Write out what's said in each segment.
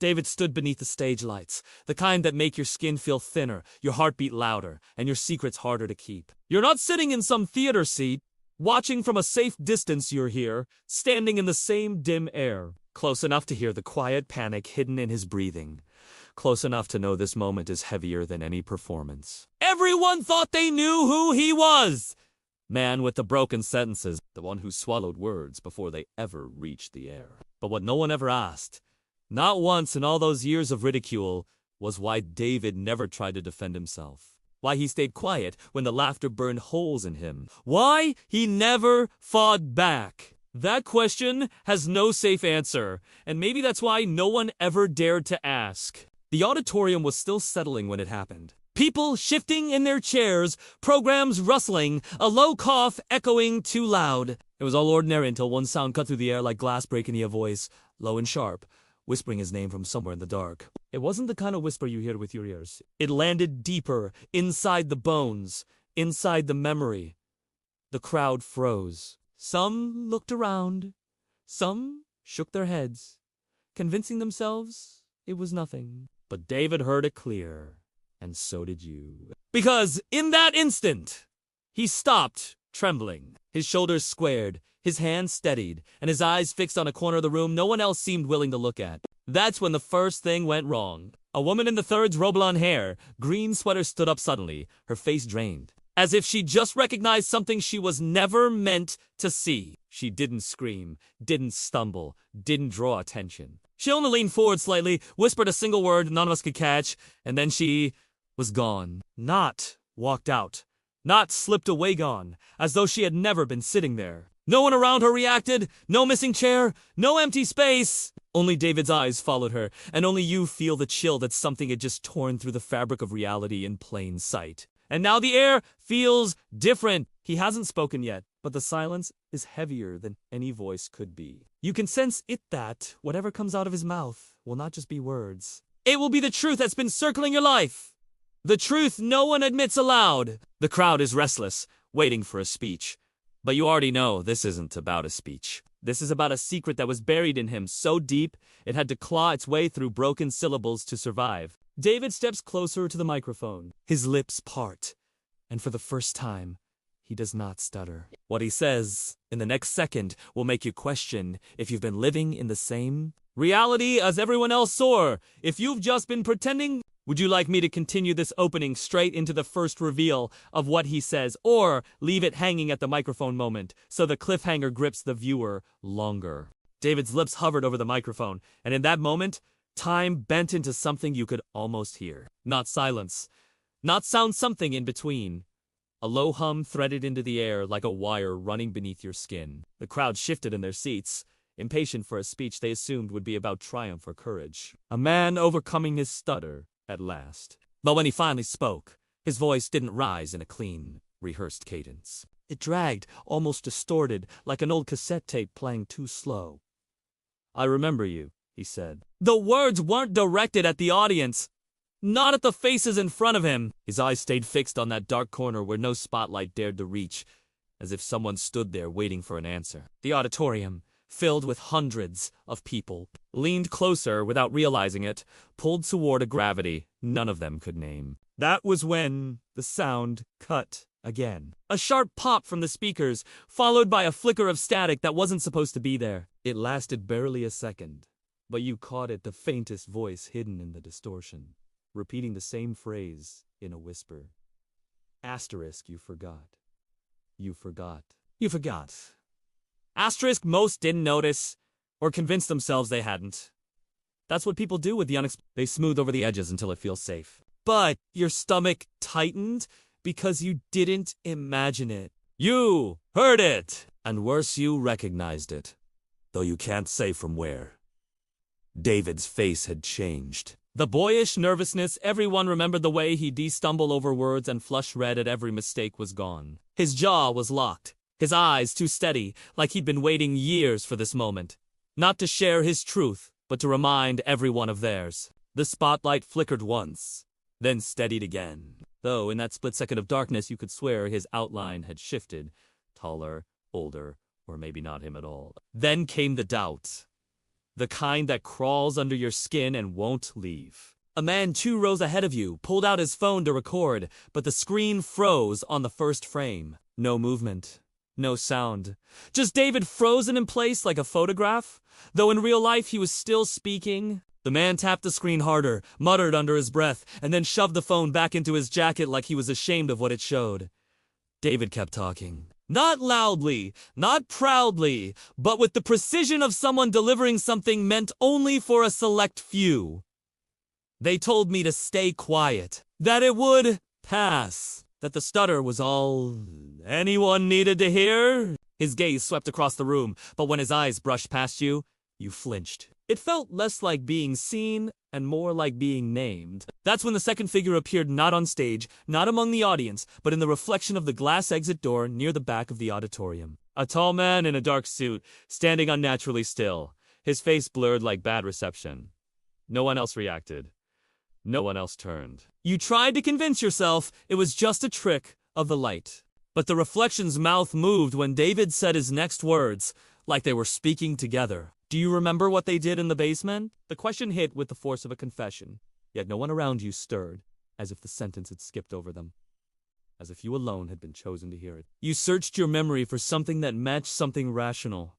David stood beneath the stage lights, the kind that make your skin feel thinner, your heartbeat louder, and your secrets harder to keep. You're not sitting in some theater seat, watching from a safe distance. You're here, standing in the same dim air, close enough to hear the quiet panic hidden in his breathing, close enough to know this moment is heavier than any performance. Everyone thought they knew who he was! Man with the broken sentences, the one who swallowed words before they ever reached the air. But what no one ever asked, not once in all those years of ridicule, was why David never tried to defend himself. Why he stayed quiet when the laughter burned holes in him. Why he never fought back. That question has no safe answer, and maybe that's why no one ever dared to ask. The auditorium was still settling when it happened. People shifting in their chairs, programs rustling, a low cough echoing too loud. It was all ordinary until one sound cut through the air like glass breaking a voice, low and sharp, whispering his name from somewhere in the dark. It wasn't the kind of whisper you hear with your ears. It landed deeper, inside the bones, inside the memory. The crowd froze. Some looked around. Some shook their heads, convincing themselves it was nothing. But David heard it clear, and so did you. Because in that instant, he stopped trembling. His shoulders squared, his hands steadied, and his eyes fixed on a corner of the room no one else seemed willing to look at. That's when the first thing went wrong. A woman in the third's robe-blonde hair, green sweater stood up suddenly, her face drained, as if she just recognized something she was never meant to see. She didn't scream, didn't stumble, didn't draw attention. She only leaned forward slightly, whispered a single word none of us could catch, and then she was gone. Not walked out. Not slipped away gone, as though she had never been sitting there. No one around her reacted, no missing chair, no empty space. Only David's eyes followed her, and only you feel the chill that something had just torn through the fabric of reality in plain sight. And now the air feels different. He hasn't spoken yet, but the silence is heavier than any voice could be. You can sense it that whatever comes out of his mouth will not just be words. It will be the truth that's been circling your life. The truth no one admits aloud. The crowd is restless, waiting for a speech. But you already know this isn't about a speech. This is about a secret that was buried in him so deep it had to claw its way through broken syllables to survive. David steps closer to the microphone. His lips part, and for the first time, he does not stutter. What he says in the next second will make you question if you've been living in the same reality as everyone else, or if you've just been pretending. Would you like me to continue this opening straight into the first reveal of what he says, or leave it hanging at the microphone moment so the cliffhanger grips the viewer longer? David's lips hovered over the microphone, and in that moment, time bent into something you could almost hear. Not silence, not sound, something in between. A low hum threaded into the air like a wire running beneath your skin. The crowd shifted in their seats, impatient for a speech they assumed would be about triumph or courage. A man overcoming his stutter. At last. But when he finally spoke, his voice didn't rise in a clean, rehearsed cadence. It dragged, almost distorted, like an old cassette tape playing too slow. "I remember you," he said. The words weren't directed at the audience, not at the faces in front of him. His eyes stayed fixed on that dark corner where no spotlight dared to reach, as if someone stood there waiting for an answer. The auditorium, filled with hundreds of people, leaned closer without realizing it, pulled toward a gravity none of them could name. That was when the sound cut again. A sharp pop from the speakers, followed by a flicker of static that wasn't supposed to be there. It lasted barely a second, but you caught it, the faintest voice hidden in the distortion, repeating the same phrase in a whisper. Asterisk, you forgot. You forgot. You forgot. Asterisk, most didn't notice, or convinced themselves they hadn't. That's what people do with the unexpected. They smooth over the edges until it feels safe. But your stomach tightened because you didn't imagine it. You heard it! And worse, you recognized it, though you can't say from where. David's face had changed. The boyish nervousness, everyone remembered the way he de-stumbled over words and flushed red at every mistake, was gone. His jaw was locked. His eyes too steady, like he'd been waiting years for this moment. Not to share his truth, but to remind everyone of theirs. The spotlight flickered once, then steadied again. Though in that split second of darkness you could swear his outline had shifted. Taller, older, or maybe not him at all. Then came the doubt. The kind that crawls under your skin and won't leave. A man 2 rows ahead of you pulled out his phone to record, but the screen froze on the first frame. No movement. No sound. Just David frozen in place like a photograph. Though in real life he was still speaking. The man tapped the screen harder, muttered under his breath, and then shoved the phone back into his jacket like he was ashamed of what it showed. David kept talking. Not loudly, not proudly, but with the precision of someone delivering something meant only for a select few. They told me to stay quiet, that it would pass, that the stutter was all anyone needed to hear. His gaze swept across the room, but when his eyes brushed past you, you flinched. It felt less like being seen and more like being named. That's when the second figure appeared, not on stage, not among the audience, but in the reflection of the glass exit door near the back of the auditorium. A tall man in a dark suit, standing unnaturally still, his face blurred like bad reception. No one else reacted. No one else turned. You tried to convince yourself it was just a trick of the light. But the reflection's mouth moved when David said his next words, like they were speaking together. Do you remember what they did in the basement? The question hit with the force of a confession, yet no one around you stirred, as if the sentence had skipped over them. As if you alone had been chosen to hear it. You searched your memory for something that matched something rational,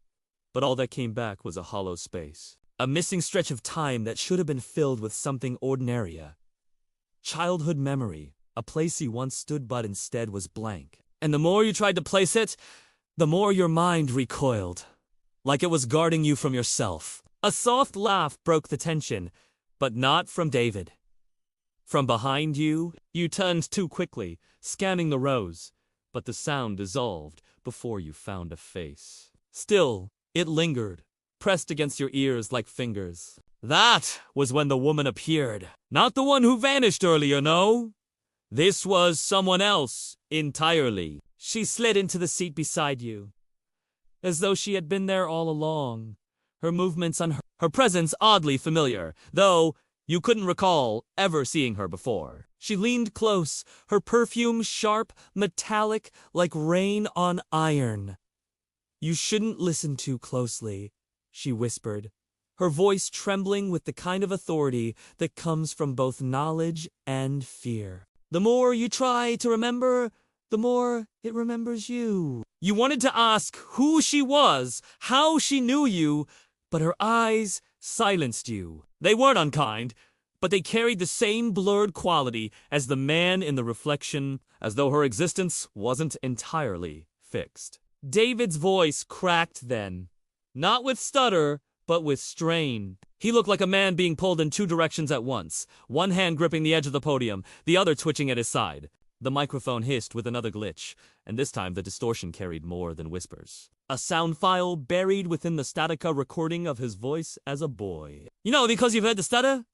but all that came back was a hollow space. A missing stretch of time that should have been filled with something ordinary. Childhood memory, a place you once stood but instead was blank. And the more you tried to place it, the more your mind recoiled. Like it was guarding you from yourself. A soft laugh broke the tension, but not from David. From behind you, you turned too quickly, scanning the rows, but the sound dissolved before you found a face. Still, it lingered, pressed against your ears like fingers. That was when the woman appeared. Not the one who vanished earlier, no. This was someone else, entirely. She slid into the seat beside you, as though she had been there all along. Her movements her presence oddly familiar, though you couldn't recall ever seeing her before. She leaned close, her perfume sharp, metallic, like rain on iron. You shouldn't listen too closely, she whispered, her voice trembling with the kind of authority that comes from both knowledge and fear. The more you try to remember, the more it remembers you. You wanted to ask who she was, how she knew you, but her eyes silenced you. They weren't unkind, but they carried the same blurred quality as the man in the reflection, as though her existence wasn't entirely fixed. David's voice cracked then, not with stutter, but with strain. He looked like a man being pulled in 2 directions at once, one hand gripping the edge of the podium, the other twitching at his side. The microphone hissed with another glitch, and this time the distortion carried more than whispers. A sound file buried within the Statica recording of his voice as a boy. You know, because you've heard the stutter?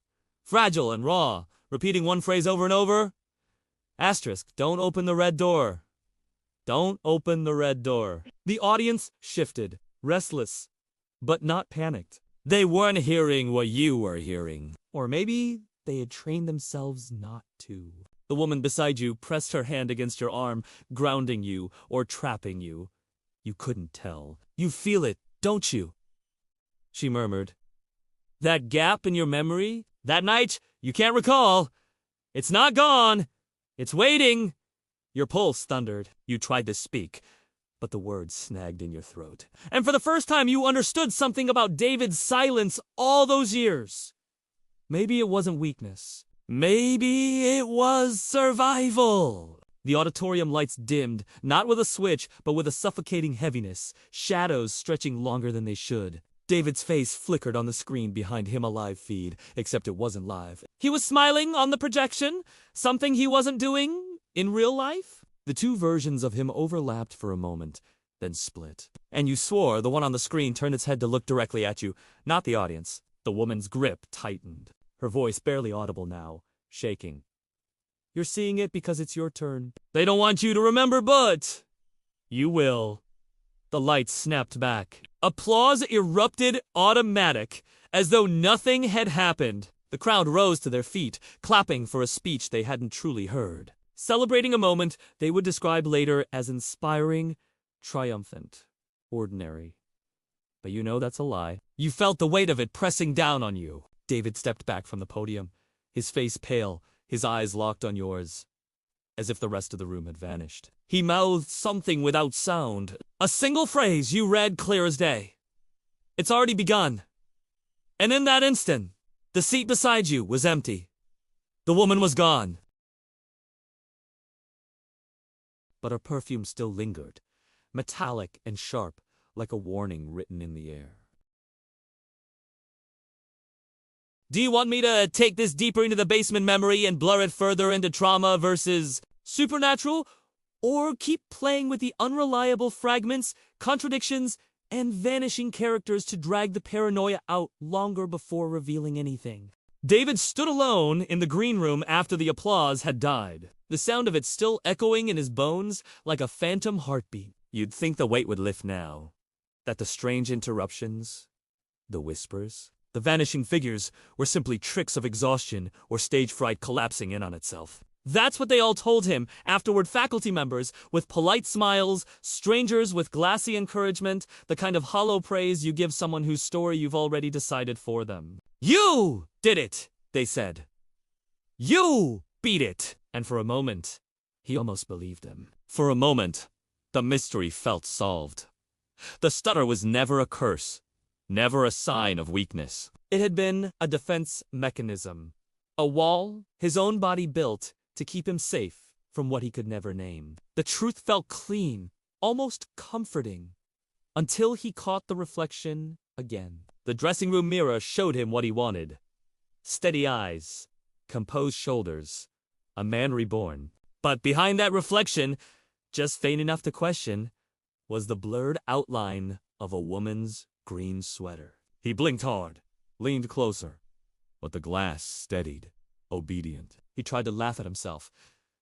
Fragile and raw, repeating one phrase over and over. Asterisk, don't open the red door. Don't open the red door. The audience shifted, restless, but not panicked. They weren't hearing what you were hearing. Or maybe they had trained themselves not to. The woman beside you pressed her hand against your arm, grounding you or trapping you. You couldn't tell. You feel it, don't you? She murmured. That gap in your memory? That night? You can't recall. It's not gone. It's waiting. Your pulse thundered. You tried to speak, but the words snagged in your throat. And for the first time you understood something about David's silence all those years. Maybe it wasn't weakness. Maybe it was survival. The auditorium lights dimmed, not with a switch, but with a suffocating heaviness, shadows stretching longer than they should. David's face flickered on the screen behind him, a live feed, except it wasn't live. He was smiling on the projection, something he wasn't doing in real life. The 2 versions of him overlapped for a moment, then split. And you swore the one on the screen turned its head to look directly at you, not the audience. The woman's grip tightened. Her voice barely audible now, shaking. You're seeing it because it's your turn. They don't want you to remember, but you will. The lights snapped back. Applause erupted automatic, as though nothing had happened. The crowd rose to their feet, clapping for a speech they hadn't truly heard. Celebrating a moment they would describe later as inspiring, triumphant, ordinary. But you know that's a lie. You felt the weight of it pressing down on you. David stepped back from the podium, his face pale, his eyes locked on yours, as if the rest of the room had vanished. He mouthed something without sound. A single phrase you read clear as day. It's already begun. And in that instant, the seat beside you was empty. The woman was gone. But her perfume still lingered, metallic and sharp, like a warning written in the air. Do you want me to take this deeper into the basement memory and blur it further into trauma versus supernatural? Or keep playing with the unreliable fragments, contradictions, and vanishing characters to drag the paranoia out longer before revealing anything? David stood alone in the green room after the applause had died, the sound of it still echoing in his bones like a phantom heartbeat. You'd think the weight would lift now, that the strange interruptions, the whispers, the vanishing figures were simply tricks of exhaustion or stage fright collapsing in on itself. That's what they all told him, afterward faculty members with polite smiles, strangers with glassy encouragement, the kind of hollow praise you give someone whose story you've already decided for them. You did it, they said. You beat it. And for a moment, he almost believed them. For a moment, the mystery felt solved. The stutter was never a curse, never a sign of weakness. It had been a defense mechanism, a wall his own body built to keep him safe from what he could never name. The truth felt clean, almost comforting, until he caught the reflection again. The dressing room mirror showed him what he wanted. Steady eyes, composed shoulders, a man reborn. But behind that reflection, just faint enough to question, was the blurred outline of a woman's green sweater. He blinked hard, leaned closer, but the glass steadied, obedient. He tried to laugh at himself,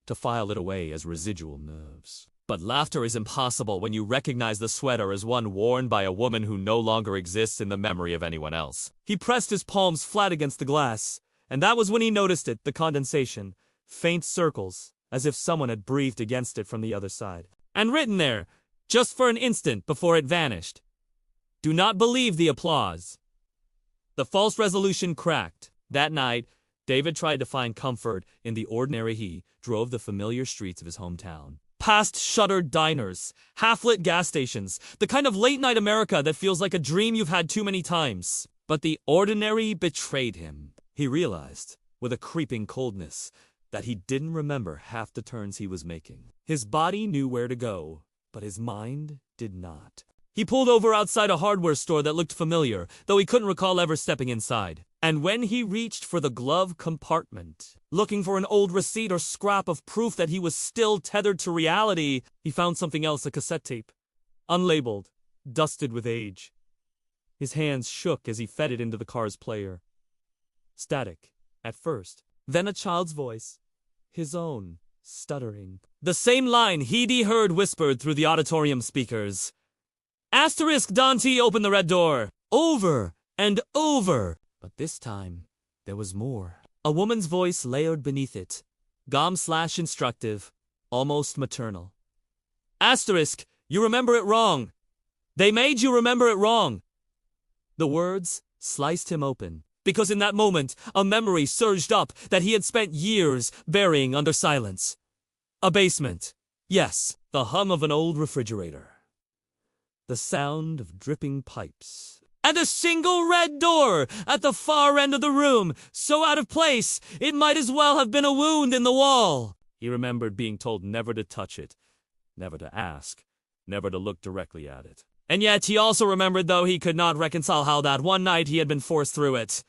to file it away as residual nerves. But laughter is impossible when you recognize the sweater as one worn by a woman who no longer exists in the memory of anyone else. He pressed his palms flat against the glass, and that was when he noticed it, the condensation, faint circles, as if someone had breathed against it from the other side. And written there, just for an instant before it vanished, "Do not believe the applause." The false resolution cracked. That night, David tried to find comfort in the ordinary. He drove the familiar streets of his hometown. Past shuttered diners, half-lit gas stations, the kind of late-night America that feels like a dream you've had too many times. But the ordinary betrayed him. He realized, with a creeping coldness, that he didn't remember half the turns he was making. His body knew where to go, but his mind did not. He pulled over outside a hardware store that looked familiar, though he couldn't recall ever stepping inside. And when he reached for the glove compartment, looking for an old receipt or scrap of proof that he was still tethered to reality, he found something else, a cassette tape. Unlabeled, dusted with age. His hands shook as he fed it into the car's player. Static, at first. Then a child's voice. His own, stuttering. The same line he'd heard whispered through the auditorium speakers. Asterisk Dante, open the red door. Over and over. But this time, there was more. A woman's voice layered beneath it. Gom/instructive, almost maternal. Asterisk, you remember it wrong. They made you remember it wrong. The words sliced him open, because in that moment, a memory surged up that he had spent years burying under silence. A basement. Yes, the hum of an old refrigerator. The sound of dripping pipes. And a single red door at the far end of the room, so out of place, it might as well have been a wound in the wall. He remembered being told never to touch it, never to ask, never to look directly at it. And yet he also remembered, though he could not reconcile how that one night he had been forced through it.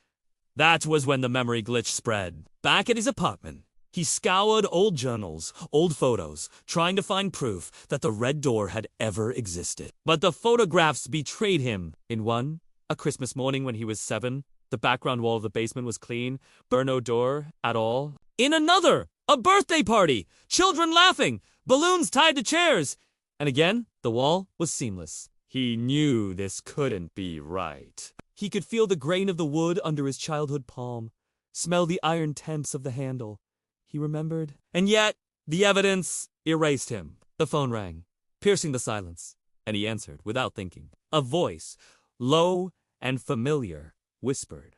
That was when the memory glitch spread. Back at his apartment, he scoured old journals, old photos, trying to find proof that the red door had ever existed. But the photographs betrayed him. In one, a Christmas morning when he was 7, the background wall of the basement was clean, bore no door at all. In another, a birthday party, children laughing, balloons tied to chairs. And again, the wall was seamless. He knew this couldn't be right. He could feel the grain of the wood under his childhood palm, smell the iron temps of the handle. He remembered. And yet, the evidence erased him. The phone rang, piercing the silence, and he answered without thinking. A voice, low and familiar, whispered.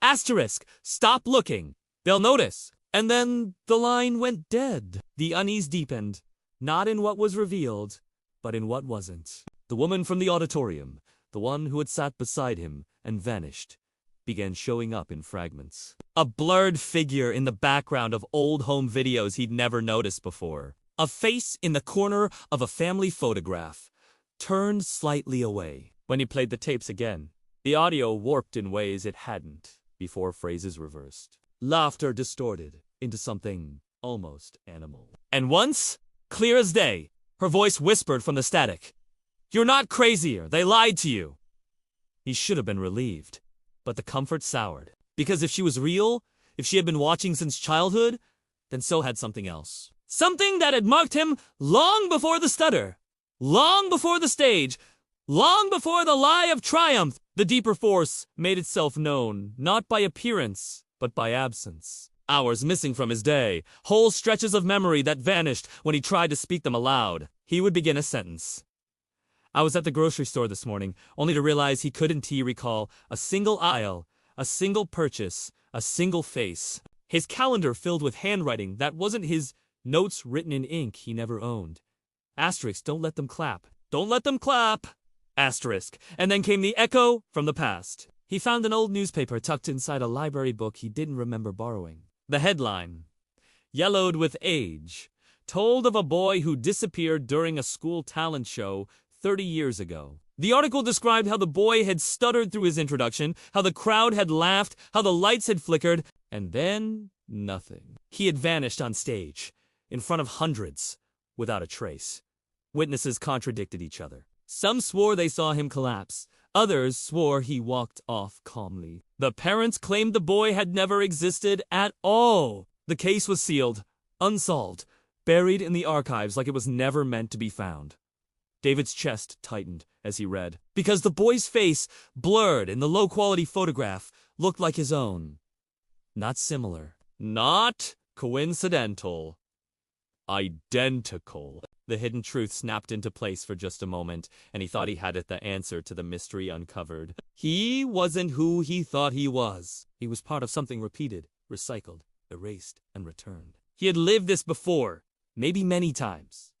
Asterisk, stop looking. They'll notice. And then the line went dead. The unease deepened, not in what was revealed, but in what wasn't. The woman from the auditorium, the one who had sat beside him and vanished, began showing up in fragments. A blurred figure in the background of old home videos he'd never noticed before. A face in the corner of a family photograph, turned slightly away. When he played the tapes again, the audio warped in ways it hadn't before, phrases reversed. Laughter distorted into something almost animal. And once, clear as day, her voice whispered from the static, "You're not crazier, they lied to you." He should have been relieved, but the comfort soured. Because if she was real, if she had been watching since childhood, then so had something else. Something that had marked him long before the stutter, long before the stage, long before the lie of triumph. The deeper force made itself known, not by appearance, but by absence. Hours missing from his day, whole stretches of memory that vanished when he tried to speak them aloud. He would begin a sentence. "I was at the grocery store this morning, only to realize he couldn't recall a single aisle, a single purchase, a single face. His calendar filled with handwriting that wasn't his, notes written in ink he never owned. Asterisk, don't let them clap. Don't let them clap. Asterisk. And then came the echo from the past. He found an old newspaper tucked inside a library book he didn't remember borrowing. The headline, yellowed with age, told of a boy who disappeared during a school talent show 30 years ago. The article described how the boy had stuttered through his introduction, how the crowd had laughed, how the lights had flickered, and then nothing. He had vanished on stage, in front of hundreds, without a trace. Witnesses contradicted each other. Some swore they saw him collapse. Others swore he walked off calmly. The parents claimed the boy had never existed at all. The case was sealed, unsolved, buried in the archives like it was never meant to be found. David's chest tightened as he read, because the boy's face, blurred in the low-quality photograph, looked like his own. Not similar. Not coincidental. Identical. The hidden truth snapped into place for just a moment, and he thought he had the answer to the mystery uncovered. He wasn't who he thought he was. He was part of something repeated, recycled, erased, and returned. He had lived this before, maybe many times.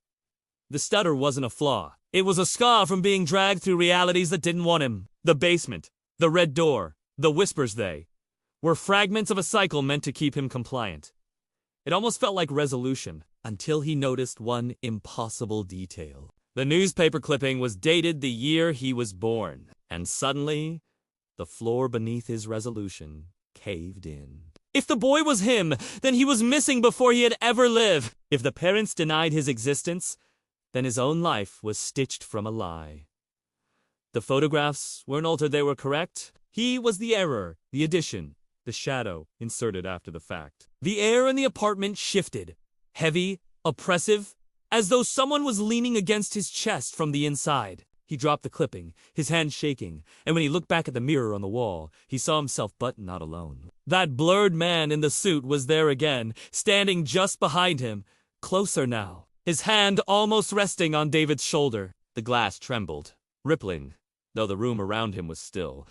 The stutter wasn't a flaw. It was a scar from being dragged through realities that didn't want him. The basement, the red door, the whispers they were fragments of a cycle meant to keep him compliant. It almost felt like resolution, until he noticed one impossible detail. The newspaper clipping was dated the year he was born, and suddenly, the floor beneath his resolution caved in. If the boy was him, then he was missing before he had ever lived. If the parents denied his existence, then his own life was stitched from a lie. The photographs weren't altered, they were correct. He was the error, the addition, the shadow inserted after the fact. The air in the apartment shifted, heavy, oppressive, as though someone was leaning against his chest from the inside. He dropped the clipping, his hand shaking, and when he looked back at the mirror on the wall, he saw himself but not alone. That blurred man in the suit was there again, standing just behind him, closer now, his hand almost resting on David's shoulder. The glass trembled, rippling, though the room around him was still.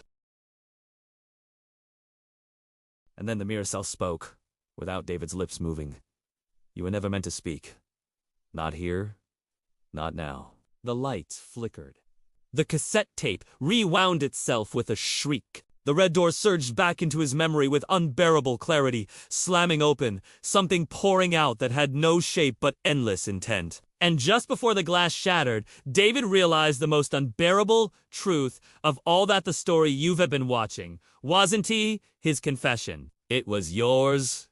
And then the mirror self spoke, without David's lips moving. "You were never meant to speak. Not here, not now." The lights flickered. The cassette tape rewound itself with a shriek. The red door surged back into his memory with unbearable clarity, slamming open, something pouring out that had no shape but endless intent. And just before the glass shattered, David realized the most unbearable truth of all that the story you've been watching. Wasn't he? His confession. It was yours.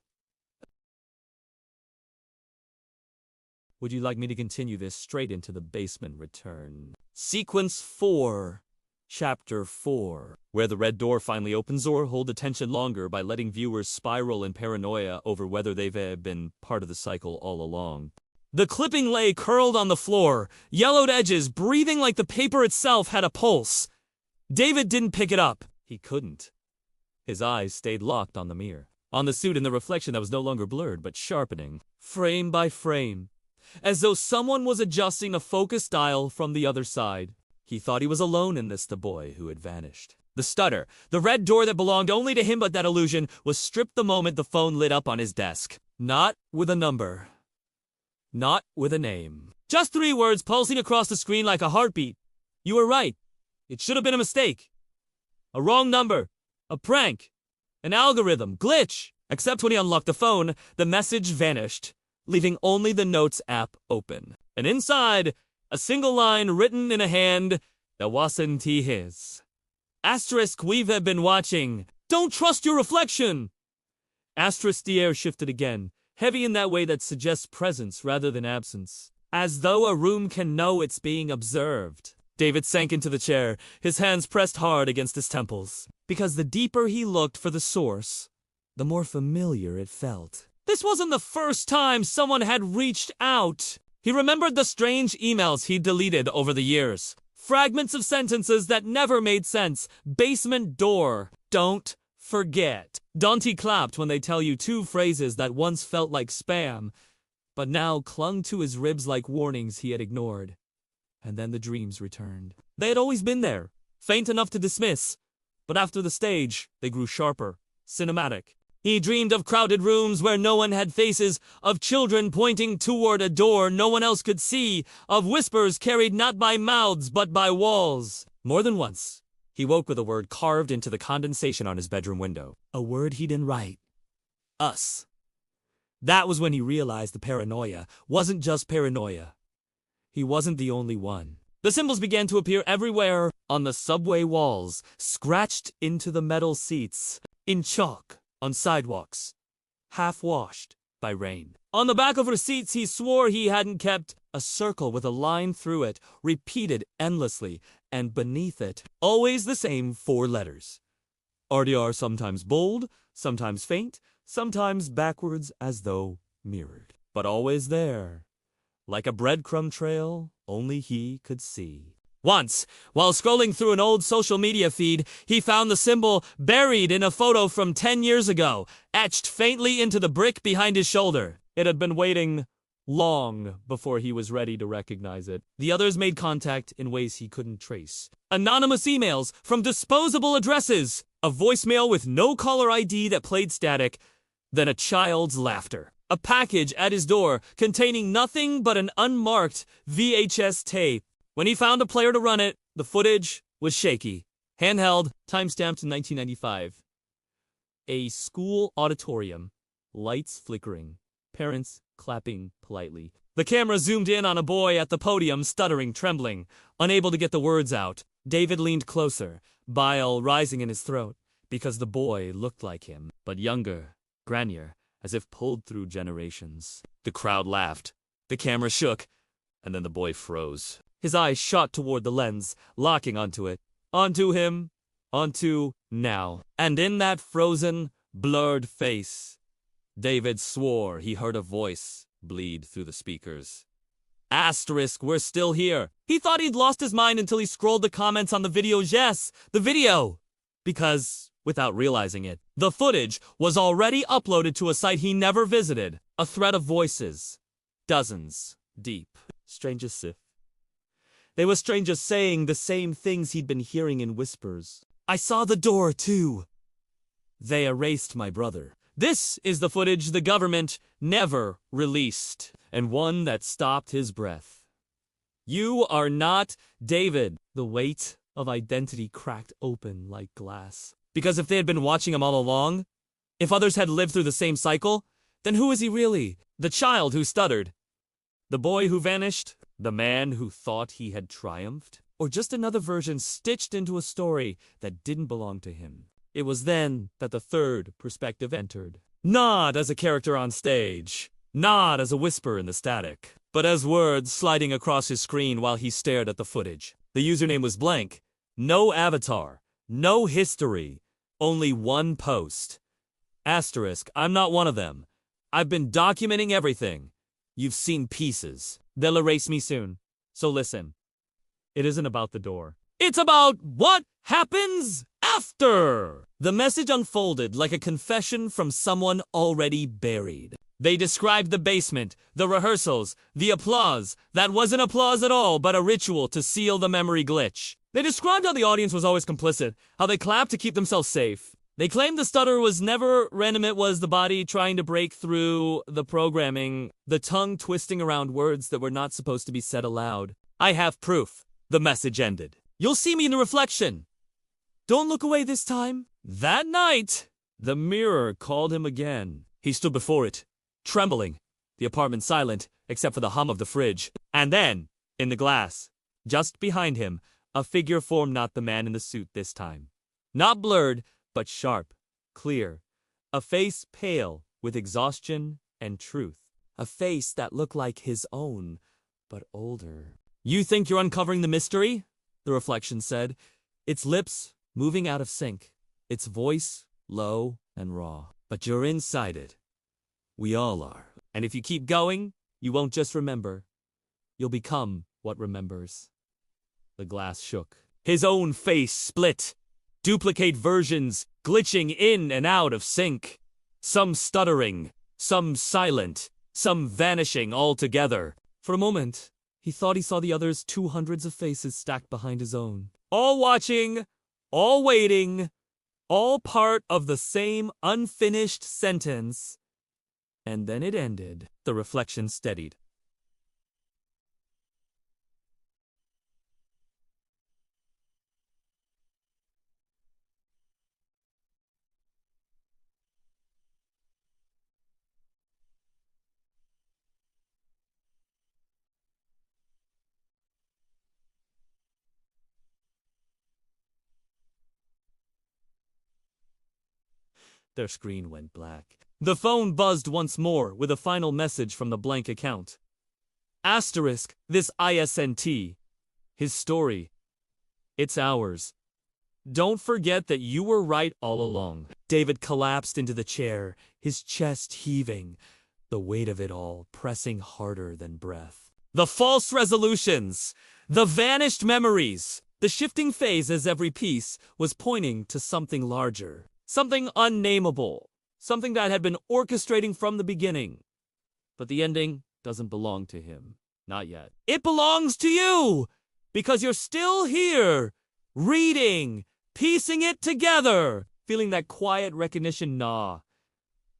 Would you like me to continue this straight into the basement return? Sequence 4, Chapter 4, where the red door finally opens or hold attention longer by letting viewers spiral in paranoia over whether they've been part of the cycle all along. The clipping lay curled on the floor, yellowed edges breathing like the paper itself had a pulse. David didn't pick it up. He couldn't. His eyes stayed locked on the mirror, on the suit in the reflection that was no longer blurred but sharpening, frame by frame, as though someone was adjusting a focus dial from the other side. He thought he was alone in this, the boy who had vanished. The stutter, the red door that belonged only to him but that illusion, was stripped the moment the phone lit up on his desk. Not with a number. Not with a name. Just 3 words pulsing across the screen like a heartbeat. You were right. It should have been a mistake. A wrong number. A prank. An algorithm. Glitch. Except when he unlocked the phone, the message vanished, leaving only the Notes app open. And inside, a single line written in a hand that wasn't his. Asterisk, we've been watching. Don't trust your reflection. Asterisk, the air shifted again, heavy in that way that suggests presence rather than absence. As though a room can know it's being observed. David sank into the chair, his hands pressed hard against his temples. Because the deeper he looked for the source, the more familiar it felt. This wasn't the first time someone had reached out. He remembered the strange emails he'd deleted over the years. Fragments of sentences that never made sense. Basement door. Don't forget. Dante clapped when they tell you 2 phrases that once felt like spam, but now clung to his ribs like warnings he had ignored. And then the dreams returned. They had always been there, faint enough to dismiss, but after the stage, they grew sharper, cinematic. He dreamed of crowded rooms where no one had faces, of children pointing toward a door no one else could see, of whispers carried not by mouths but by walls. More than once, he woke with a word carved into the condensation on his bedroom window. A word he didn't write. Us. That was when he realized the paranoia wasn't just paranoia. He wasn't the only one. The symbols began to appear everywhere, on the subway walls, scratched into the metal seats, in chalk, on sidewalks, half-washed by rain. On the back of receipts he swore he hadn't kept, a circle with a line through it, repeated endlessly, and beneath it, always the same 4 letters. RDR sometimes bold, sometimes faint, sometimes backwards as though mirrored. But always there, like a breadcrumb trail only he could see. Once, while scrolling through an old social media feed, he found the symbol buried in a photo from 10 years ago, etched faintly into the brick behind his shoulder. It had been waiting long before he was ready to recognize it. The others made contact in ways he couldn't trace. Anonymous emails from disposable addresses, a voicemail with no caller ID that played static, then a child's laughter. A package at his door containing nothing but an unmarked VHS tape. When he found a player to run it, the footage was shaky. Handheld, timestamped in 1995. A school auditorium, lights flickering, parents clapping politely. The camera zoomed in on a boy at the podium, stuttering, trembling, unable to get the words out. David leaned closer, bile rising in his throat, because the boy looked like him, but younger, granier, as if pulled through generations. The crowd laughed. The camera shook, and then the boy froze. His eyes shot toward the lens, locking onto it. Onto him. Onto now. And in that frozen, blurred face, David swore he heard a voice bleed through the speakers. Asterisk, we're still here. He thought he'd lost his mind until he scrolled the comments on the video. Yes, the video. Because, without realizing it, the footage was already uploaded to a site he never visited. A thread of voices. Dozens. Deep. Strange as if. They were strangers saying the same things he'd been hearing in whispers. I saw the door, too. They erased my brother. This is the footage the government never released, and one that stopped his breath. You are not David. The weight of identity cracked open like glass. Because if they had been watching him all along, if others had lived through the same cycle, then who is he really? The child who stuttered? The boy who vanished? The man who thought he had triumphed? Or just another version stitched into a story that didn't belong to him? It was then that the third perspective entered. Not as a character on stage, not as a whisper in the static, but as words sliding across his screen while he stared at the footage. The username was blank. No avatar. No history. Only one post. Asterisk, I'm not one of them. I've been documenting everything. You've seen pieces. They'll erase me soon. So listen. It isn't about the door. It's about what happens after. The message unfolded like a confession from someone already buried. They described the basement, the rehearsals, the applause. That wasn't applause at all, but a ritual to seal the memory glitch. They described how the audience was always complicit, how they clapped to keep themselves safe. They claimed the stutter was never random, it was the body trying to break through the programming, the tongue twisting around words that were not supposed to be said aloud. I have proof. The message ended. You'll see me in the reflection. Don't look away this time. That night, the mirror called him again. He stood before it, trembling, the apartment silent, except for the hum of the fridge. And then, in the glass, just behind him, a figure formed, not the man in the suit this time. Not blurred, but sharp, clear. A face pale with exhaustion and truth. A face that looked like his own, but older. You think you're uncovering the mystery? The reflection said, its lips moving out of sync, its voice low and raw. But you're inside it. We all are. And if you keep going, you won't just remember. You'll become what remembers. The glass shook. His own face split. Duplicate versions glitching in and out of sync. Some stuttering, some silent, some vanishing altogether. For a moment, he thought he saw the others 200s of faces stacked behind his own. All watching, all waiting, all part of the same unfinished sentence. And then it ended. The reflection steadied. Their screen went black. The phone buzzed once more with a final message from the blank account. Asterisk, this ISNT. His story. It's ours. Don't forget that you were right all along. David collapsed into the chair, his chest heaving, the weight of it all pressing harder than breath. The false resolutions, the vanished memories, the shifting phase as every piece was pointing to something larger. Something unnameable, something that had been orchestrating from the beginning. But the ending doesn't belong to him. Not yet. It belongs to you! Because you're still here, reading, piecing it together, feeling that quiet recognition gnaw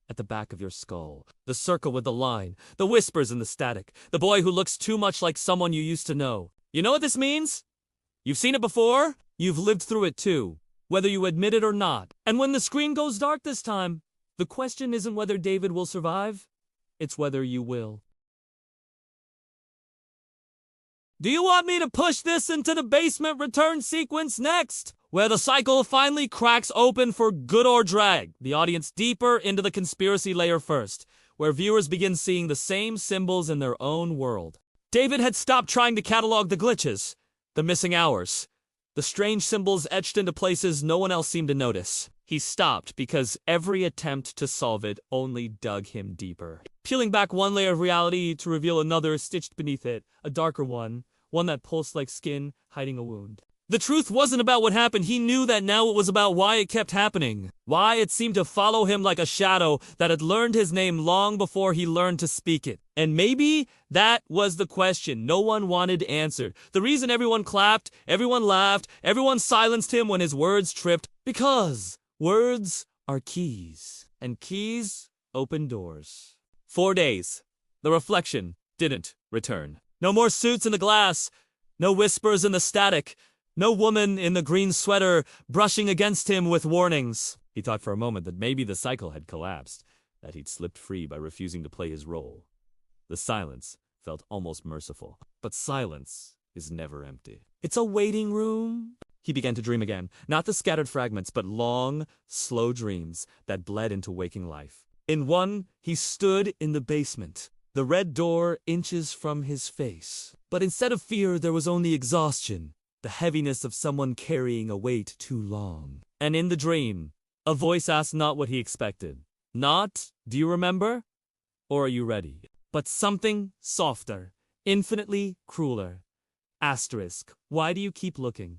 at the back of your skull. The circle with the line, the whispers and the static, the boy who looks too much like someone you used to know. You know what this means? You've seen it before, you've lived through it too. Whether you admit it or not. And when the screen goes dark this time, the question isn't whether David will survive, it's whether you will. Do you want me to push this into the basement return sequence next? Where the cycle finally cracks open for good or drag, the audience deeper into the conspiracy layer first, where viewers begin seeing the same symbols in their own world. David had stopped trying to catalog the glitches, the missing hours, the strange symbols etched into places no one else seemed to notice. He stopped because every attempt to solve it only dug him deeper. Peeling back one layer of reality to reveal another stitched beneath it, a darker one that pulsed like skin hiding a wound. The truth wasn't about what happened. He knew that now it was about why it kept happening. Why it seemed to follow him like a shadow that had learned his name long before he learned to speak it. And maybe that was the question no one wanted answered. The reason everyone clapped, everyone laughed, everyone silenced him when his words tripped. Because words are keys. And keys open doors. 4 days. The reflection didn't return. No more suits in the glass. No whispers in the static. No woman in the green sweater brushing against him with warnings. He thought for a moment that maybe the cycle had collapsed, that he'd slipped free by refusing to play his role. The silence felt almost merciful. But silence is never empty. It's a waiting room. He began to dream again. Not the scattered fragments, but long, slow dreams that bled into waking life. In one, he stood in the basement, the red door inches from his face. But instead of fear, there was only exhaustion. The heaviness of someone carrying a weight too long. And in the dream, a voice asked not what he expected. Not, do you remember? Or are you ready? But something softer, infinitely crueler. Asterisk, why do you keep looking?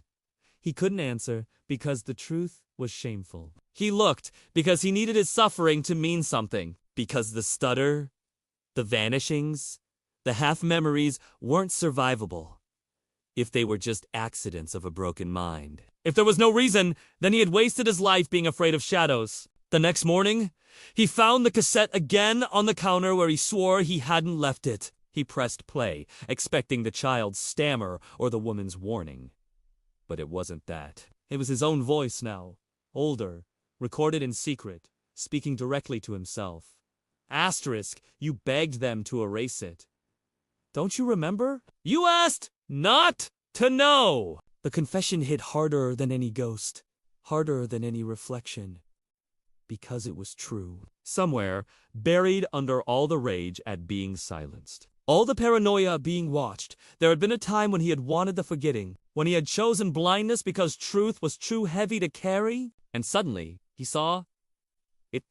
He couldn't answer because the truth was shameful. He looked because he needed his suffering to mean something. Because the stutter, the vanishings, the half-memories weren't survivable. If they were just accidents of a broken mind. If there was no reason, then he had wasted his life being afraid of shadows. The next morning, he found the cassette again on the counter where he swore he hadn't left it. He pressed play, expecting the child's stammer or the woman's warning. But it wasn't that. It was his own voice now, older, recorded in secret, speaking directly to himself. Asterisk, you begged them to erase it. Don't you remember? You asked not to know. The confession hit harder than any ghost, harder than any reflection. Because it was true. Somewhere, buried under all the rage at being silenced, all the paranoia being watched, there had been a time when he had wanted the forgetting, when he had chosen blindness because truth was too heavy to carry, and suddenly he saw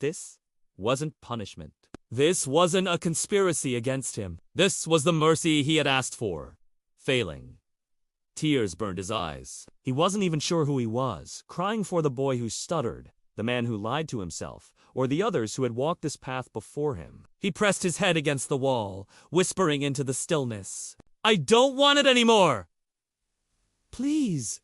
this wasn't punishment. This wasn't a conspiracy against him. This was the mercy he had asked for. Failing. Tears burned his eyes. He wasn't even sure who he was, crying for the boy who stuttered, the man who lied to himself, or the others who had walked this path before him. He pressed his head against the wall, whispering into the stillness, I don't want it anymore! Please,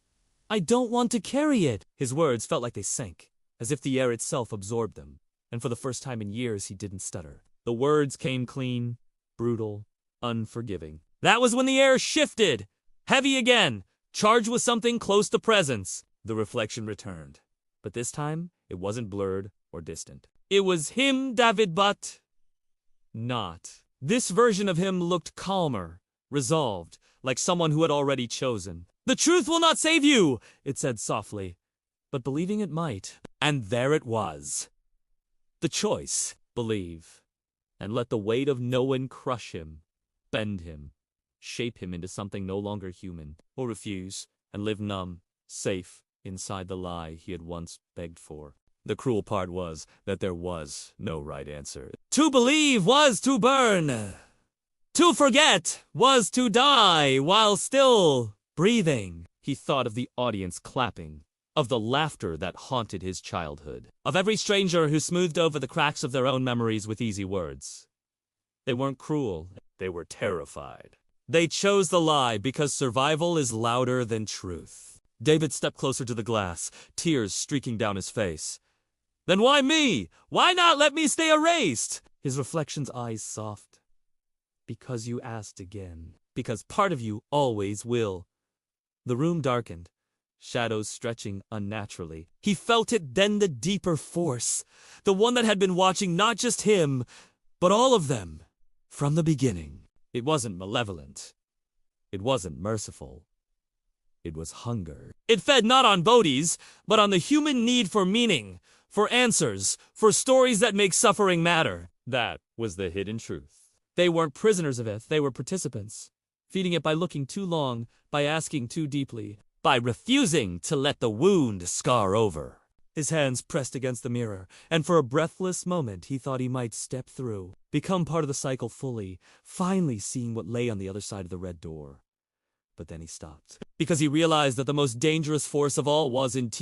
I don't want to carry it. His words felt like they sank, as if the air itself absorbed them, and for the first time in years he didn't stutter. The words came clean, brutal, unforgiving. That was when the air shifted, heavy again, charged with something close to presence. The reflection returned, but this time it wasn't blurred or distant. It was him, David, but not. This version of him looked calmer, resolved, like someone who had already chosen. The truth will not save you, it said softly, but believing it might. And there it was. The choice, believe, and let the weight of no one crush him, bend him, shape him into something no longer human, or refuse, and live numb, safe, inside the lie he had once begged for. The cruel part was that there was no right answer. To believe was to burn. To forget was to die while still breathing. He thought of the audience clapping, of the laughter that haunted his childhood, of every stranger who smoothed over the cracks of their own memories with easy words. They weren't cruel, they were terrified. They chose the lie because survival is louder than truth. David stepped closer to the glass, tears streaking down his face. Then why me? Why not let me stay erased? His reflection's eyes soft. Because you asked again. Because part of you always will. The room darkened, shadows stretching unnaturally. He felt it then, the deeper force, the one that had been watching not just him, but all of them, from the beginning. It wasn't malevolent. It wasn't merciful. It was hunger. It fed not on bodies, but on the human need for meaning, for answers, for stories that make suffering matter. That was the hidden truth. They weren't prisoners of it, they were participants, feeding it by looking too long, by asking too deeply, by refusing to let the wound scar over. His hands pressed against the mirror, and for a breathless moment he thought he might step through, become part of the cycle fully, finally seeing what lay on the other side of the red door. But then he stopped, because he realized that the most dangerous force of all wasn't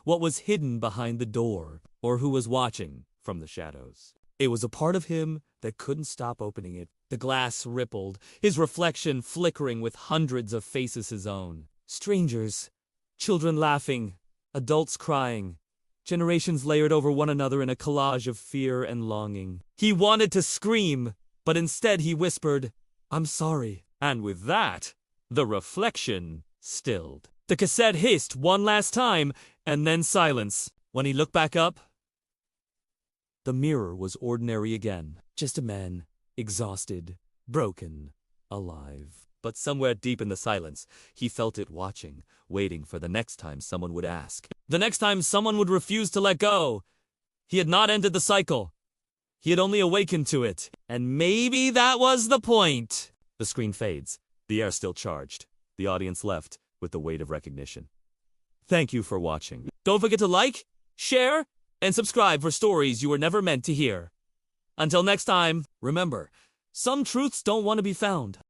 what was hidden behind the door, or who was watching from the shadows. It was a part of him that couldn't stop opening it. The glass rippled, his reflection flickering with hundreds of faces his own. Strangers, children laughing, adults crying, generations layered over one another in a collage of fear and longing. He wanted to scream, but instead he whispered, I'm sorry. And with that, the reflection stilled. The cassette hissed one last time, and then silence. When he looked back up, the mirror was ordinary again. Just a man, exhausted, broken, alive. But somewhere deep in the silence, he felt it watching, waiting for the next time someone would ask. The next time someone would refuse to let go. He had not ended the cycle. He had only awakened to it. And maybe that was the point. The screen fades. The air still charged. The audience left with the weight of recognition. Thank you for watching. Don't forget to like, share, and subscribe for stories you were never meant to hear. Until next time, remember, some truths don't want to be found.